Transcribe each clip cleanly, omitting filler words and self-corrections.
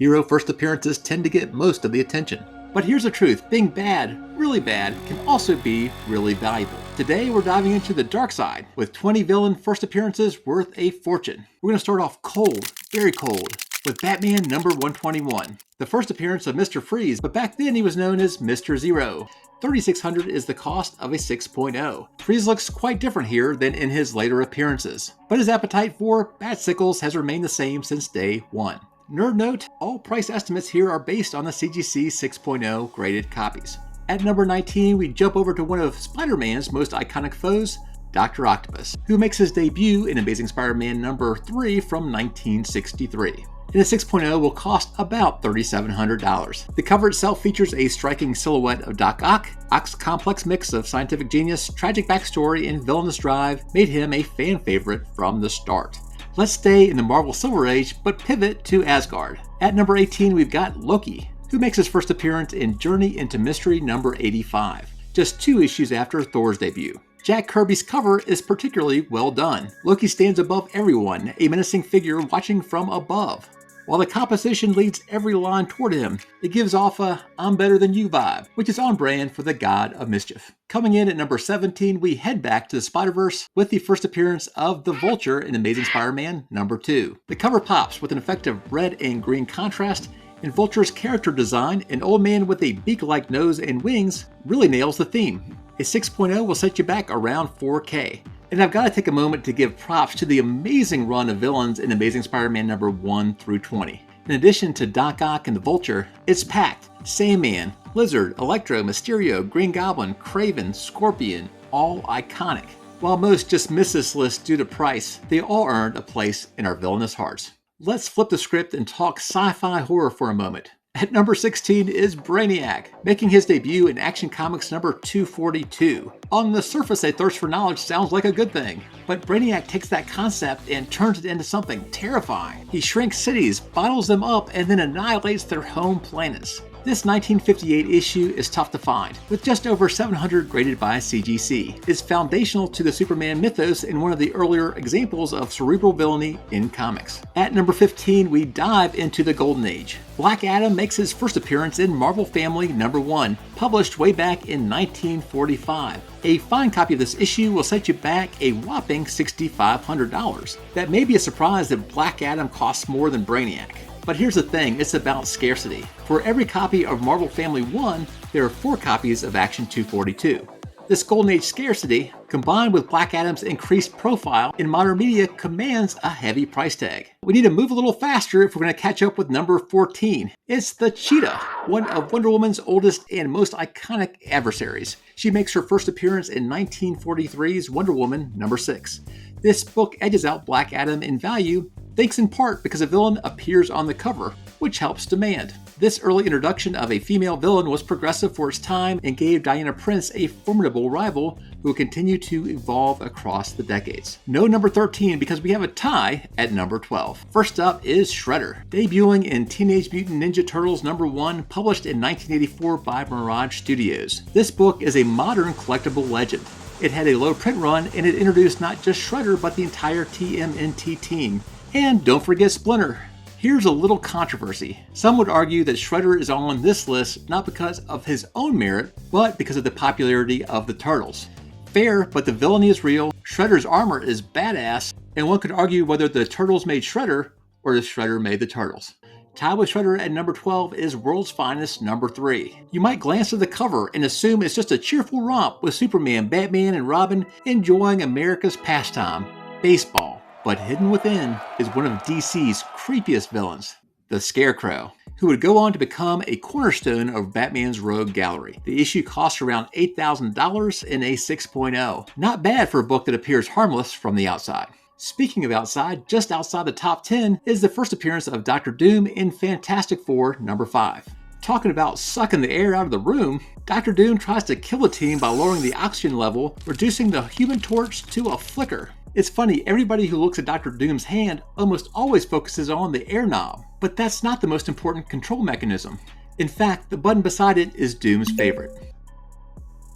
Hero first appearances tend to get most of the attention. But here's the truth, being bad, really bad, can also be really valuable. Today we're diving into the dark side with 20 villain first appearances worth a fortune. We're going to start off cold, very cold, with Batman number 121. The first appearance of Mr. Freeze, but back then he was known as Mr. Zero. $3,600 is the cost of a 6.0. Freeze looks quite different here than in his later appearances, but his appetite for Bat-Sickles has remained the same since day one. Nerd note, all price estimates here are based on the CGC 6.0 graded copies. At number 19, we jump over to one of Spider-Man's most iconic foes, Dr. Octopus, who makes his debut in Amazing Spider-Man number 3 from 1963. And a 6.0 will cost about $3,700. The cover itself features a striking silhouette of Doc Ock. Ock's complex mix of scientific genius, tragic backstory, and villainous drive made him a fan favorite from the start. Let's stay in the Marvel Silver Age, but pivot to Asgard. At number 18, we've got Loki, who makes his first appearance in Journey into Mystery number 85, just 2 issues after Thor's debut. Jack Kirby's cover is particularly well done. Loki stands above everyone, a menacing figure watching from above. While the composition leads every line toward him, it gives off a "I'm better than you" vibe, which is on brand for the God of Mischief. Coming in at number 17, we head back to the Spider-Verse with the first appearance of the Vulture in Amazing Spider-Man number 2. The cover pops with an effective red and green contrast, and Vulture's character design, an old man with a beak-like nose and wings, really nails the theme. A 6.0 will set you back around $4K. And I've got to take a moment to give props to the amazing run of villains in Amazing Spider-Man number 1 through 20. In addition to Doc Ock and the Vulture, it's packed. Sandman, Lizard, Electro, Mysterio, Green Goblin, Kraven, Scorpion, all iconic. While most just miss this list due to price, they all earned a place in our villainous hearts. Let's flip the script and talk sci-fi horror for a moment. At number 16 is Brainiac, making his debut in Action Comics number 242. On the surface, a thirst for knowledge sounds like a good thing, but Brainiac takes that concept and turns it into something terrifying. He shrinks cities, bottles them up, and then annihilates their home planets. This 1958 issue is tough to find, with just over 700 graded by CGC. It's foundational to the Superman mythos and one of the earlier examples of cerebral villainy in comics. At number 15, we dive into the Golden Age. Black Adam makes his first appearance in Marvel Family number 1, published way back in 1945. A fine copy of this issue will set you back a whopping $6,500. That may be a surprise that Black Adam costs more than Brainiac. But here's the thing, it's about scarcity. For every copy of Marvel Family 1, there are 4 copies of Action 242. This Golden Age scarcity, combined with Black Adam's increased profile in modern media, commands a heavy price tag. We need to move a little faster if we're going to catch up with number 14. It's the Cheetah, one of Wonder Woman's oldest and most iconic adversaries. She makes her first appearance in 1943's Wonder Woman number 6. This book edges out Black Adam in value, thanks in part because a villain appears on the cover, which helps demand. This early introduction of a female villain was progressive for its time and gave Diana Prince a formidable rival who will continue to evolve across the decades. No number 13 because we have a tie at number 12. First up is Shredder, debuting in Teenage Mutant Ninja Turtles number 1, published in 1984 by Mirage Studios. This book is a modern collectible legend. It had a low print run and it introduced not just Shredder but the entire TMNT team. And don't forget Splinter. Here's a little controversy. Some would argue that Shredder is on this list not because of his own merit, but because of the popularity of the Turtles. Fair, but the villainy is real, Shredder's armor is badass, and one could argue whether the Turtles made Shredder or the Shredder made the Turtles. Tied with Shredder at number 12 is World's Finest number 3. You might glance at the cover and assume it's just a cheerful romp with Superman, Batman, and Robin enjoying America's pastime, baseball. But hidden within is one of DC's creepiest villains, the Scarecrow, who would go on to become a cornerstone of Batman's rogue gallery. The issue costs around $8,000 in a 6.0. Not bad for a book that appears harmless from the outside. Speaking of outside, just outside the top 10 is the first appearance of Dr. Doom in Fantastic Four number 5. Talking about sucking the air out of the room, Dr. Doom tries to kill the team by lowering the oxygen level, reducing the Human Torch to a flicker. It's funny, everybody who looks at Dr. Doom's hand almost always focuses on the air knob, but that's not the most important control mechanism. In fact, the button beside it is Doom's favorite.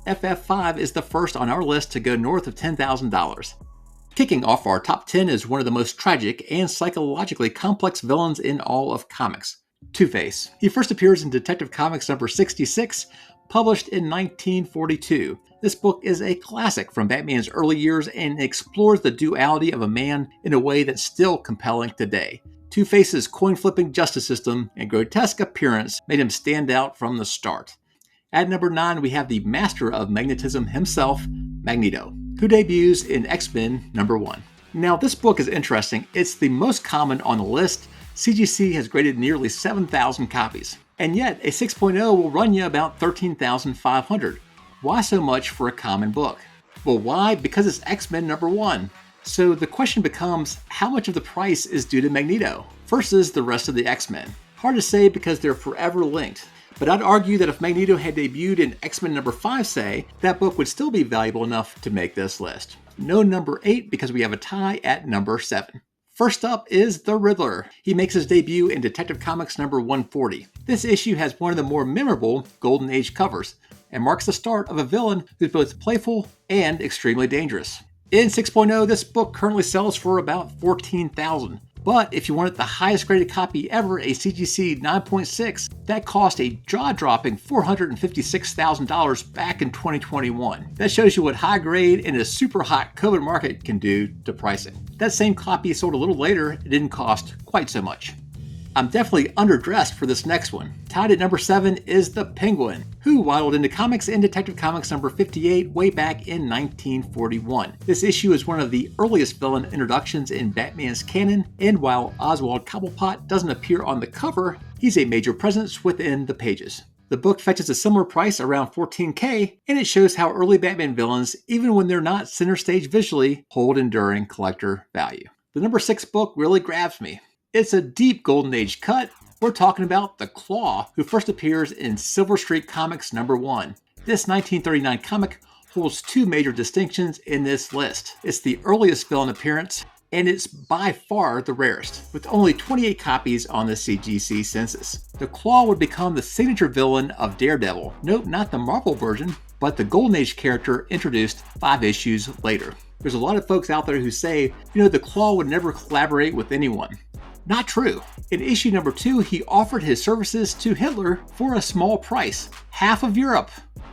FF5 is the first on our list to go north of $10,000. Kicking off our top 10 is one of the most tragic and psychologically complex villains in all of comics, Two-Face. He first appears in Detective Comics number 66, published in 1942. This book is a classic from Batman's early years and explores the duality of a man in a way that's still compelling today. Two-Face's coin-flipping justice system and grotesque appearance made him stand out from the start. At number 9, we have the master of magnetism himself, Magneto, who debuts in X-Men number 1. Now, this book is interesting. It's the most common on the list. CGC has graded nearly 7,000 copies. And yet, a 6.0 will run you about 13,500. Why so much for a common book? Well, why? Because it's X-Men number 1. So the question becomes, how much of the price is due to Magneto versus the rest of the X-Men? Hard to say because they're forever linked. But I'd argue that if Magneto had debuted in X-Men number 5, say, that book would still be valuable enough to make this list. No number 8 because we have a tie at number 7. First up is the Riddler. He makes his debut in Detective Comics number 140. This issue has one of the more memorable Golden Age covers and marks the start of a villain who's both playful and extremely dangerous. In 6.0, this book currently sells for about $14,000. But if you wanted the highest graded copy ever, a CGC 9.6, that cost a jaw-dropping $456,000 back in 2021. That shows you what high grade in a super hot COVID market can do to pricing. That same copy sold a little later, it didn't cost quite so much. I'm definitely underdressed for this next one. Tied at number 7 is the Penguin, who waddled into comics in Detective Comics number 58 way back in 1941. This issue is one of the earliest villain introductions in Batman's canon, and while Oswald Cobblepot doesn't appear on the cover, he's a major presence within the pages. The book fetches a similar price, around $14,000, and it shows how early Batman villains, even when they're not center stage visually, hold enduring collector value. The number 6 book really grabs me. It's a deep Golden Age cut. We're talking about The Claw, who first appears in Silver Streak Comics number 1. This 1939 comic holds 2 major distinctions in this list. It's the earliest villain appearance, and it's by far the rarest, with only 28 copies on the CGC census. The Claw would become the signature villain of Daredevil. Nope, not the Marvel version, but the Golden Age character introduced 5 issues later. There's a lot of folks out there who say, the Claw would never collaborate with anyone. Not true. In issue number 2, he offered his services to Hitler for a small price, half of Europe.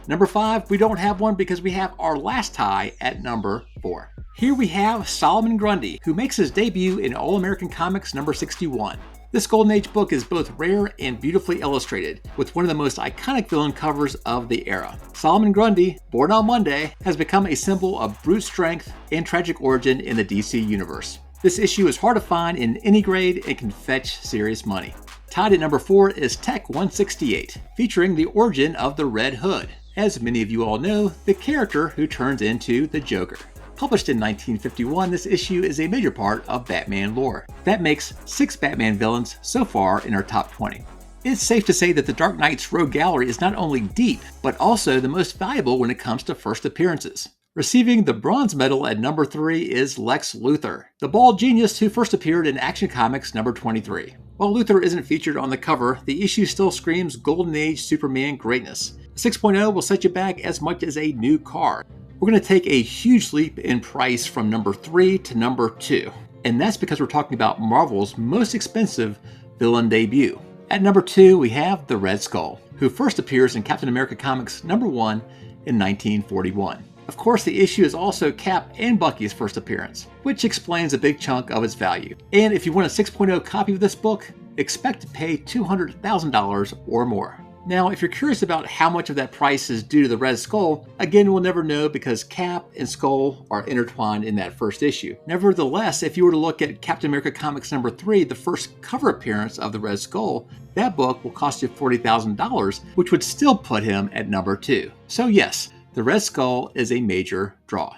Number 5, we don't have one because we have our last tie at number 4. Here we have Solomon Grundy, who makes his debut in All American Comics number 61. This Golden Age book is both rare and beautifully illustrated, with one of the most iconic villain covers of the era. Solomon Grundy, born on Monday, has become a symbol of brute strength and tragic origin in the DC universe. This issue is hard to find in any grade and can fetch serious money. Tied at number 4 is Tech 168, featuring the origin of the Red Hood. As many of you all know, the character who turns into the Joker. Published in 1951, this issue is a major part of Batman lore. That makes 6 Batman villains so far in our top 20. It's safe to say that the Dark Knight's Rogue Gallery is not only deep, but also the most valuable when it comes to first appearances. Receiving the bronze medal at number 3 is Lex Luthor, the bald genius who first appeared in Action Comics number 23. While Luthor isn't featured on the cover, the issue still screams Golden Age Superman greatness. 6.0 will set you back as much as a new car. We're going to take a huge leap in price from number 3 to number 2. And that's because we're talking about Marvel's most expensive villain debut. At number 2, we have the Red Skull, who first appears in Captain America Comics number 1 in 1941. Of course, the issue is also Cap and Bucky's first appearance, which explains a big chunk of its value. And if you want a 6.0 copy of this book, expect to pay $200,000 or more. Now, if you're curious about how much of that price is due to the Red Skull, again, we'll never know because Cap and Skull are intertwined in that first issue. Nevertheless, if you were to look at Captain America Comics number 3, the first cover appearance of the Red Skull, that book will cost you $40,000, which would still put him at number 2. So yes, the Red Skull is a major draw.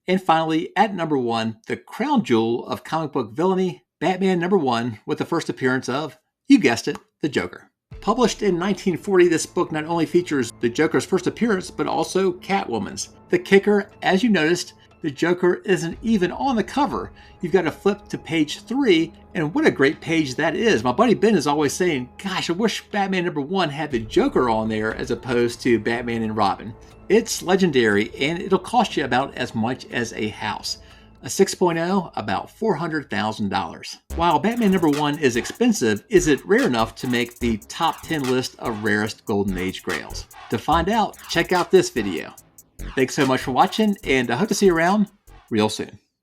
And finally, at number 1, the crown jewel of comic book villainy, Batman number 1, with the first appearance of, you guessed it, the Joker. Published in 1940, this book not only features the Joker's first appearance, but also Catwoman's. The kicker, as you noticed, the Joker isn't even on the cover. You've got to flip to page 3, and what a great page that is. My buddy Ben is always saying, gosh, I wish Batman number 1 had the Joker on there as opposed to Batman and Robin. It's legendary, and it'll cost you about as much as a house. A 6.0, about $400,000. While Batman #1 is expensive, is it rare enough to make the top 10 list of rarest Golden Age grails? To find out, check out this video. Thanks so much for watching, and I hope to see you around real soon.